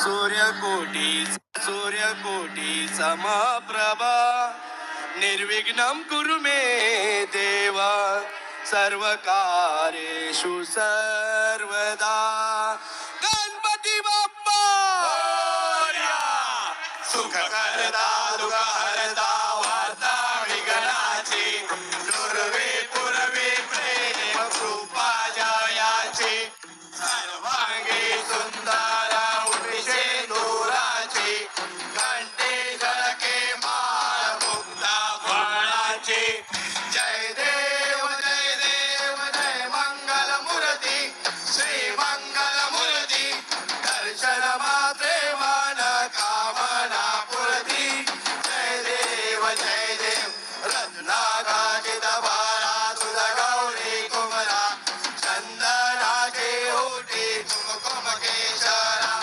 सूर्यकोटी सूर्यकोटी समप्रभा निर्विघ्नं कुरु मे देवा सर्वकार्येषु सर्वदा गणपती बाप्पा मोरया सुख करता दुःख हरता वार्ता विघ्नाची दुर्वे पुरवे प्रेम कृपा जयाची सर्वांगी सुंदर उर्विशे दूराची घंटे झळके माळ मुक्ता फळाची जय देव जय मंगल मूर्ती श्री मंगल मूर्ती दर्शन मात्रे मन कामना पूर्ती जय देव रत्नागाचित बारा तुझा गौरी कुमरा चंदनाचे ओटी कुमकुम केशरा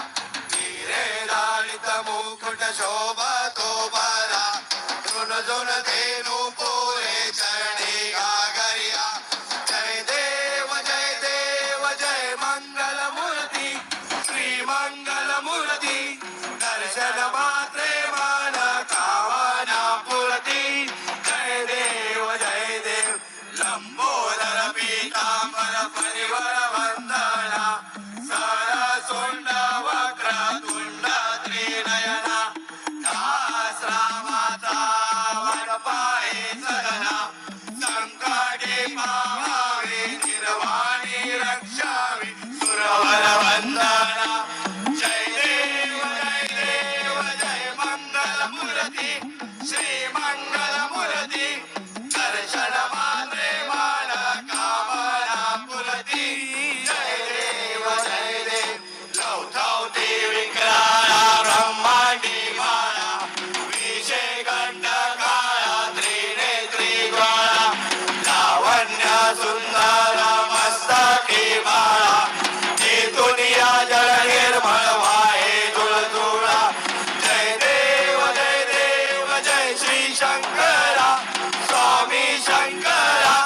हिरे लालित मुकुट शोभतो बरा झुन धेनु पोळे चरणी गागरिया जय देव जय मंगल मूर्ती श्री मंगल मूर्ती दर्शन मात्रे मन कामना पूर्ती जय देव लंबोदर पीतांबर परिवर वंदना सरसुंड वक्र तुंड त्रिनयना दासरामाता वडपाये सदना संकटे पावावे निर्वाणी रक्षावी सुरवर वंदना जय देव जय मंगल मूर्ती श्री मंगल मूर्ती दर्शन मात्रे मन कामना पूर्ती जय देव लौथवती विक्राळा ब्रह्मांडी माळा विषय कंठकाळा त्रिनेत्री ज्वाळा लावण्य सुंदर मस्तकी बाळा तेथून या जळ निर्मळ वाहे जुळजुळा जय देव जय श्री शंकरा स्वामी शंकरा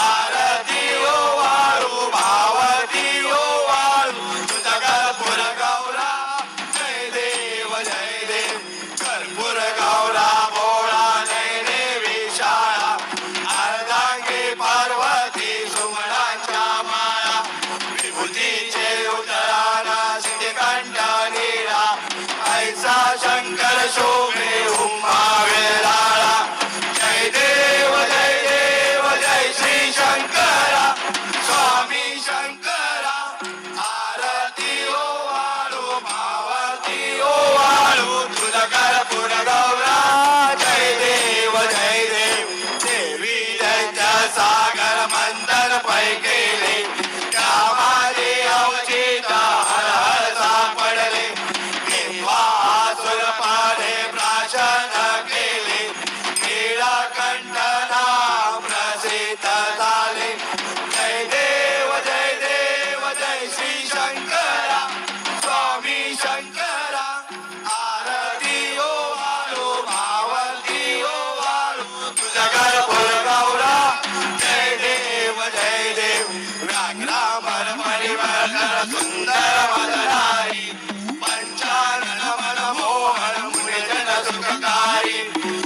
आरती ओ वाळू भावती ओ वाळू तुझा कर्पूर गौरा जय देव कर्पूर गौरा भोळा नयने विशाळा अर्धांगी पार्वती सुमणांच्या माळा विभूतीचे उदराना सिद्धिकंठ नीळा ऐसा शंकर शोभे उमा वेलाळा जय देव जय श्री शंकरा स्वामी शंकरा आरती ओ वाळू भावती ओ वाळू तुझा कर्पूर गौरा जय देव देवी दैत्य सागर मंथन पैकेले त्यामध्ये अवचित हर हर सापडले हिंदवासुर पाने प्राशन केले नीळकंठ नाम प्रसिद्ध झाले जय देव जय श्री शंकरा स्वामी शंकरा आरती ओ वाळू भावती ओ वाळू तुझा कर्पूर गौरा जय देव व्याघ्रामर परिवर्तन सुंदर मदनारी पंचानन मन मोहन मुनिजन सुखकारी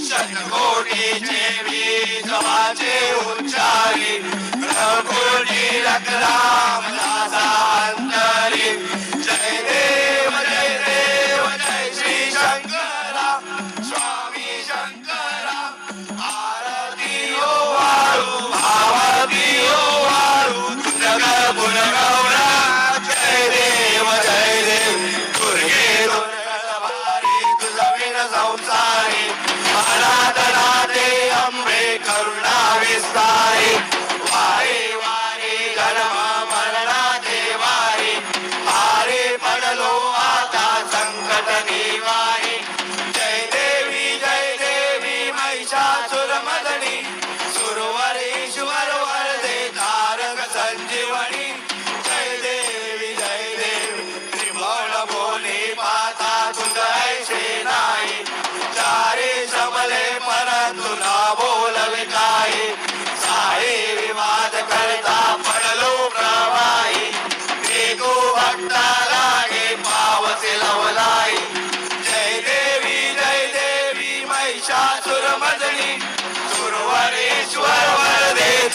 शतकोटीचे बीज वाचे उच्चारी प्रभुनी रघुराम दासा अंतरी जय देव जय श्री शंकरा स्वामी शंकरा आरती ओ वाळू भावती ओ वाळू तुझा कर्पूर गौरा जय देव दुर्गे दुर्गलवारी तुझा विन संसारी अनाथनाथे अंबे करुणा विस्तारी वारी वारी जन्म मरणा देवारी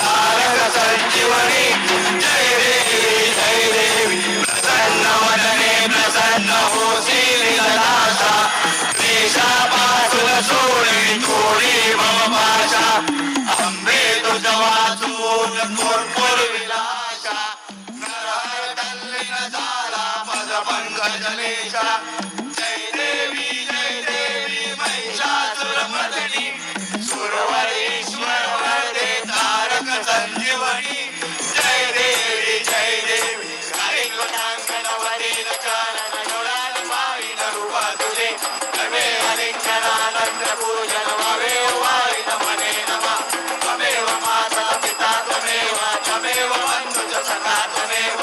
तारक संजीवनी जय देवी जय देवी प्रसन्न वदने प्रसन्न होशील नाशा देशापासून सोडी थोडी मम भाषा अंबे तुझ वाचून कोरपूर विलासा नरहर तल्लीन झाला पद पंकजलेशा जय देवी महिषासुरमर्दिनी सुरवरेश्वर वरदे तारक संजीवनी जय देवी कालिंग वटांगण वरील चरण डोळ्यात पाविन रूप तुझे नवे हरिंचनानंद पूजन ववे वारिन मने नमा त्वमेव माता पिता त्वमेव बंधुज सखा त्वमेव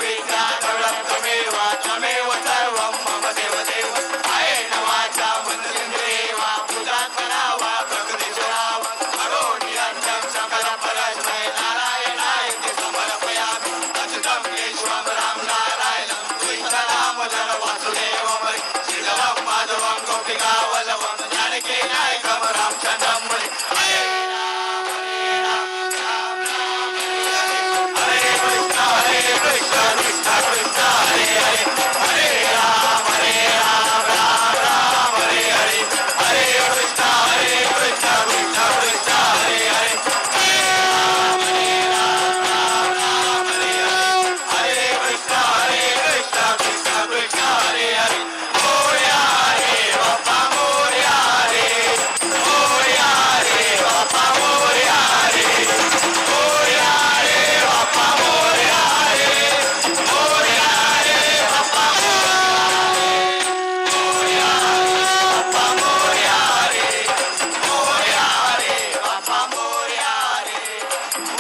विद्याधरं त्वमेव सर्वं मम देवदेव आयेन वाचा मनसेन्द्रियेवा पूजात्मनावा प्रकृतिस्वरावा करोमि अन्तं सकलपरस्मै नारायणायति समर्पयामि अच्युतं केशवं राम नारायणं कृष्णदामोदर वासुदेवं श्रीधरं माधवं गोपिकावल्लभं जानकी नायकं रामचन्द्रं मुनि हरे राम राम राम हरे कृष्ण कृष्ण कृष्ण हरे हरे हरे राम राम राम हरे हरे हरे कृष्ण कृष्ण कृष्ण हरे हरे हरे राम राम राम हरे हरे हरे कृष्ण कृष्ण कृष्ण हरे हरे मोरया रे बाप्पा मोरया रे बाप्पा मोरया रे बाप्पा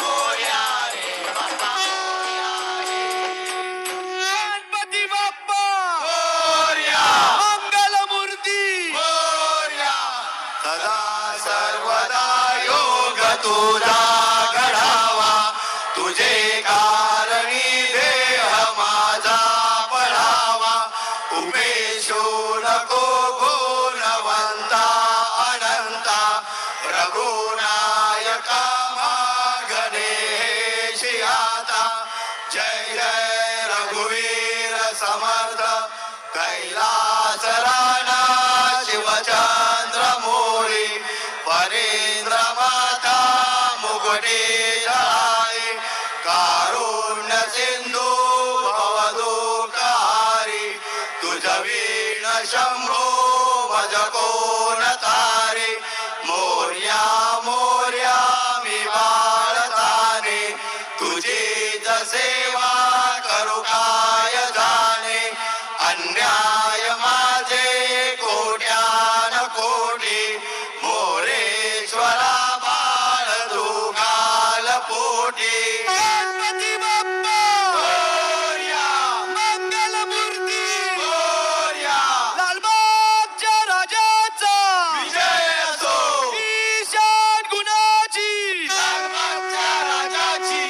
मोरया रे बाप्पा गणपती बाप्पा मोरया मंगलमूर्ती मोरया सदा सर्वदा योग तुझा घडावा तुझे कारणी देह माझा पडावा उमेशो नको गुणवंता अनंता रघुनायका मागणे शियाता जय जय रघुवीर समर्थ कैलास राणा शिवचंद्र मोरी परेंद्र माता मुकुटे जळाई कारुण्य सिंधू भवदुःखहारी तुझ वीण शंभो भज कोण तारे मोर्या मोर्या मी बाळताने तुझी सेवा करू काय जाणे अन्याय माझे कोट्यान कोटी मोरेश्वरा बाळ दुगाल पोटी गणपती बाप्पा मोरया मंगलमूर्ती मोरया लालबागच्या राजाचा विजय असो ईशान गुणाची लालबागच्या राजाची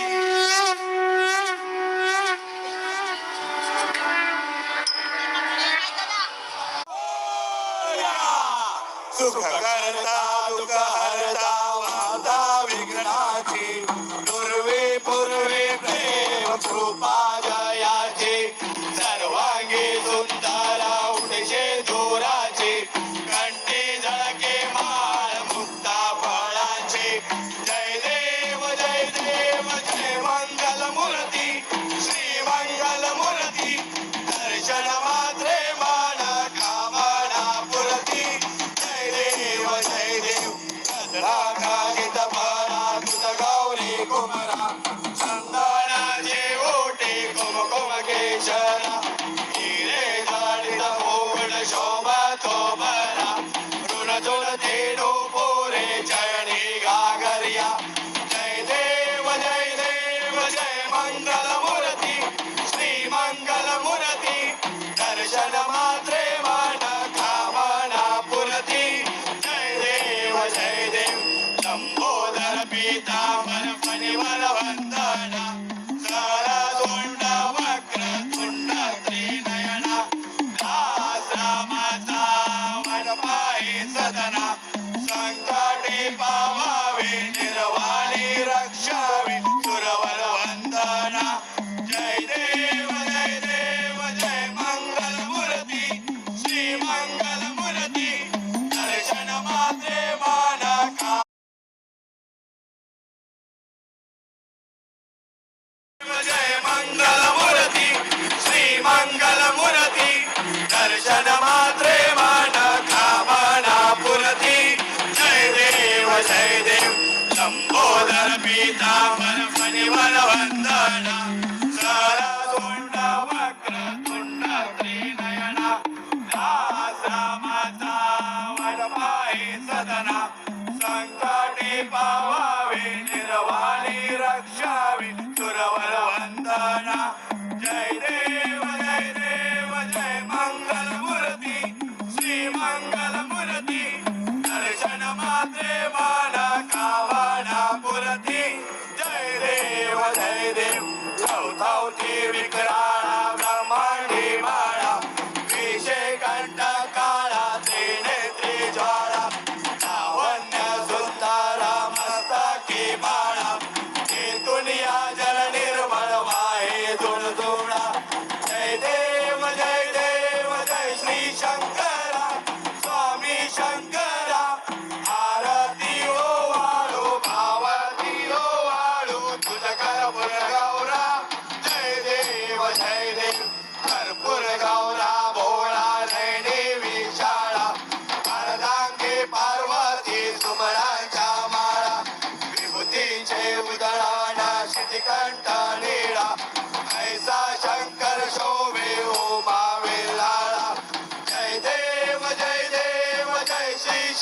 सुख करता दुःख हरता माता विघ्नाची पूर्वे पूर्वे प्रेम कृपा जयाची सर्वांगी सुंदर उठशे जोराची कंठी झळके माळ मुक्ता फळाची जय देव जय मंगल मूर्ती श्री मंगल मूर्ती दर्शन मात्रे मान कामना पुरती जय देव कदळा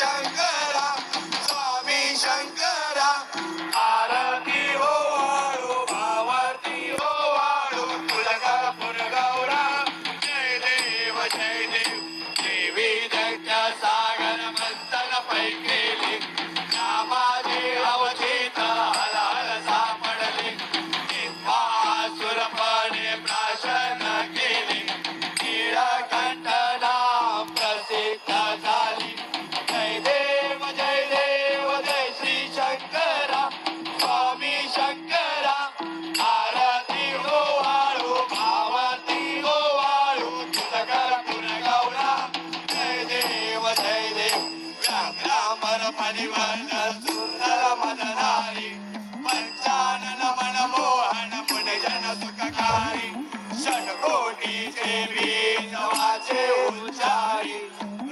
शंकरा स्वामी शंकरा आरती हो वाळू भावाती हो वाळू तुळजापूर गौरा जय देव देवी दैत्य सागर मंथन पैकेली नामाजी अवधीत हल हल सापडले सुरपणे प्राशन केले नीळकंठ नाम प्रसिद्ध झाली जय देव जय श्री शंकरा स्वामी शंकरा आरती हो वाळू भावती हो वाळू तुळजापूर गौरा जय देव व्याघ्रांबर परिवर्ण सुंदर मनधारी पंचानन मनमोहन मुनिजन सुखकारी षटकोटीचे बीज वाचे उच्चारी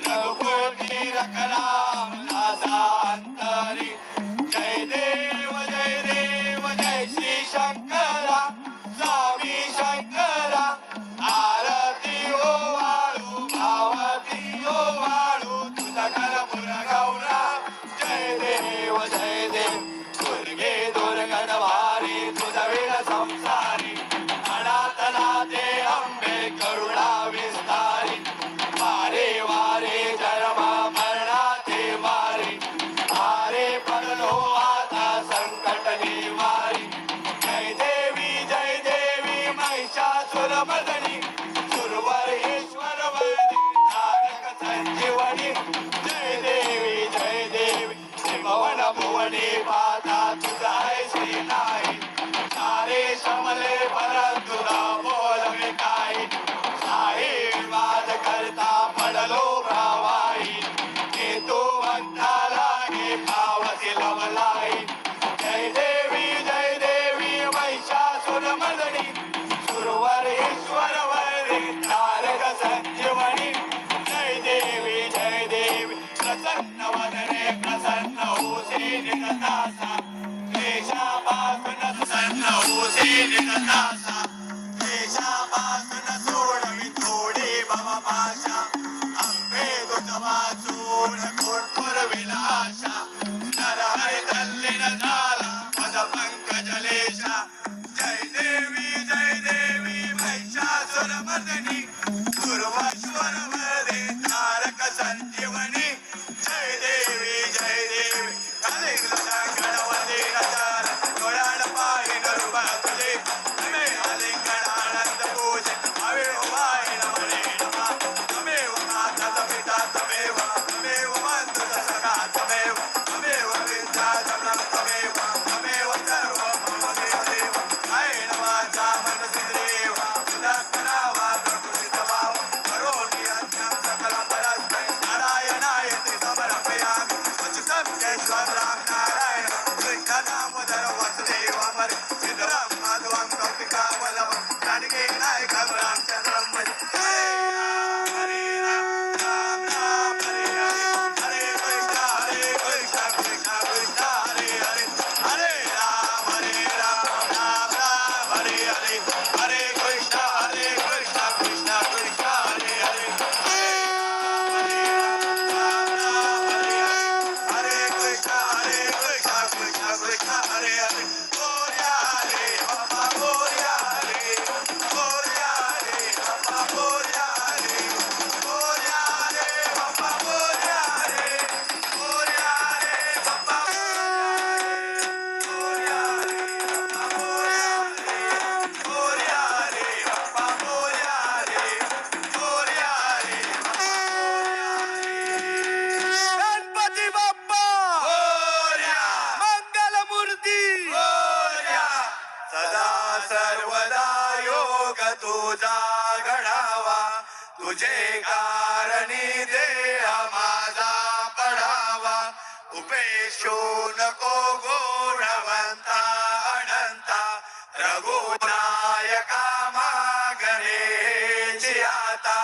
रघुपती रकराम दासा अंतरी जय देव जय श्री शंकरा स्वामी शंकरा आरती हो वाळू भावती हो वाळू तुळजापूर गौरा जय देव दुर्गे दुर्गण भारी तुझवीर संसारी अनाथनाथे अंबे करुणा विस्तारी वारे वारे जन्म मरणाचे वारी हारे पडलो आता संकट निवारी जय देवी महिषासुर मर्दिनी सुरवर ईश्वर वर्दी तारक संजीवनी जय देवी भवन भुवनी पाता तुझा श्री नाही सारे समले परंतु न बोलवे काही साई वाद करता पडलो भावाई हे तो भक्ता लागे पावती लवलाई जय देवी महिषासुर मर्दिनी सुरवर ईश्वर वर्दी तारक संजीवनी जय देवी प्रसन्न वदने प्रसन्न होसी निकटासा क्लेशापासून प्रसन्न होसी निकटासा क्लेशापासून सोडवी थोडी भवपाशा अंबे तुझ वाचून कोटपुर विलाशा नरहरी तल्लीन झाला पद पंकजलेशा जय देवी महिषासुर मर्दिनी सुरवश्वर वर्दी तारक संजीवनी जय देवी गणपती नचार डोळ्यान पाहि नरुबा तुझे नमे आलिंगण आनंद पूजे हवे उभाय नमणे नमा तमेव माता पिता तमेव तमेव बंधु सखा तमेव तमेव विद्या जगम तमेव तमेव सर्व मम देव जय नमाचा मनसी देव तुझा करावा प्रकृतीत भाव करोटी अज्ञान सकल परस्मै नारायणाय ते समर्पयामि उच्चतम केशव राम नारायण कृष्ण दामोदर वसुदेव हरि सिद्धराम माधवं कौतिका वल्लभं जानकी नायकं रामचंद्रं भजे हरे राम राम हरे हरे हरे कृष्ण कृष्ण कृष्ण हरे हरे हरे राम राम राम हरे हरे हरे कृष्ण कृष्ण कृष्ण हरे हरे हरे कृष्ण कृष्ण कृष्ण हरे हरे गोर्या हरे बाबा गोर्या हरे गोर्या हरे बाबा गोर्या हरे गोर्या हरे बाबा गोर्या हरे गोर्या हरे बाबा गोर्या हरे गोर्या हरे बाबा गोर्या हरे गोर्या हरे गणपती बाप्पा गोर्या मंगलमूर्ती गोर्या सदा सर्वदा योग तुझा घडावा तुझे कारणी देह माझा पडावा उपेशो नको गुणवंता अनंता रघुनायका मागणे आता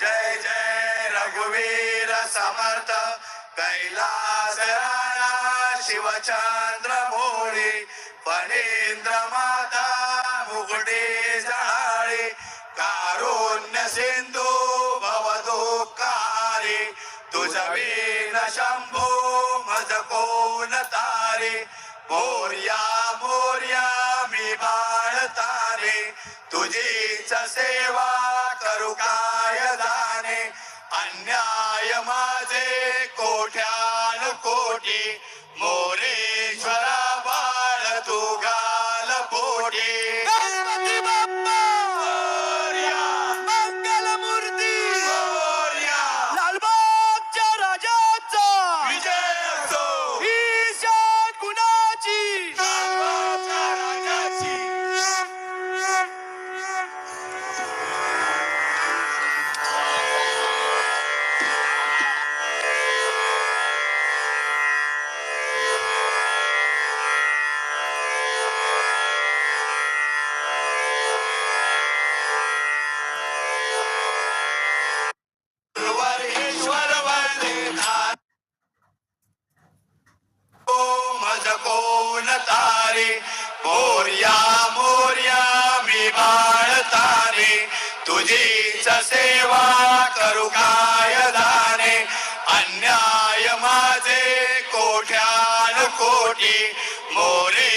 जय जय रघुवीर समर्थ कैलास राणा शिवचंद्र भोळी फणींद्र माता मुकुटी जाळी कारुण्य सिंधू भवदुःखारी तू तुझ वीण शंभो मज कोण तारे मोर्या मोर्या मी बाळ तारे तुझीच सेवा करू काय जाणे अन्याय माझे कोट्यान कोटी मोरेश्वरा बाळ तू गाल पोटी गणपती बाप्पा मोरया, मंगलमूर्ती मोरया, लालबागच्या राजाचा विजय असो ईशान गुणाची लालबागच्या राजाची. ईश्वर वंदना मज कोण तारे मोर्या मोर्या मी बाळ तारे तुझीच सेवा करू काय जाणे अन्याय माझे कोट्यान कोटी मोरे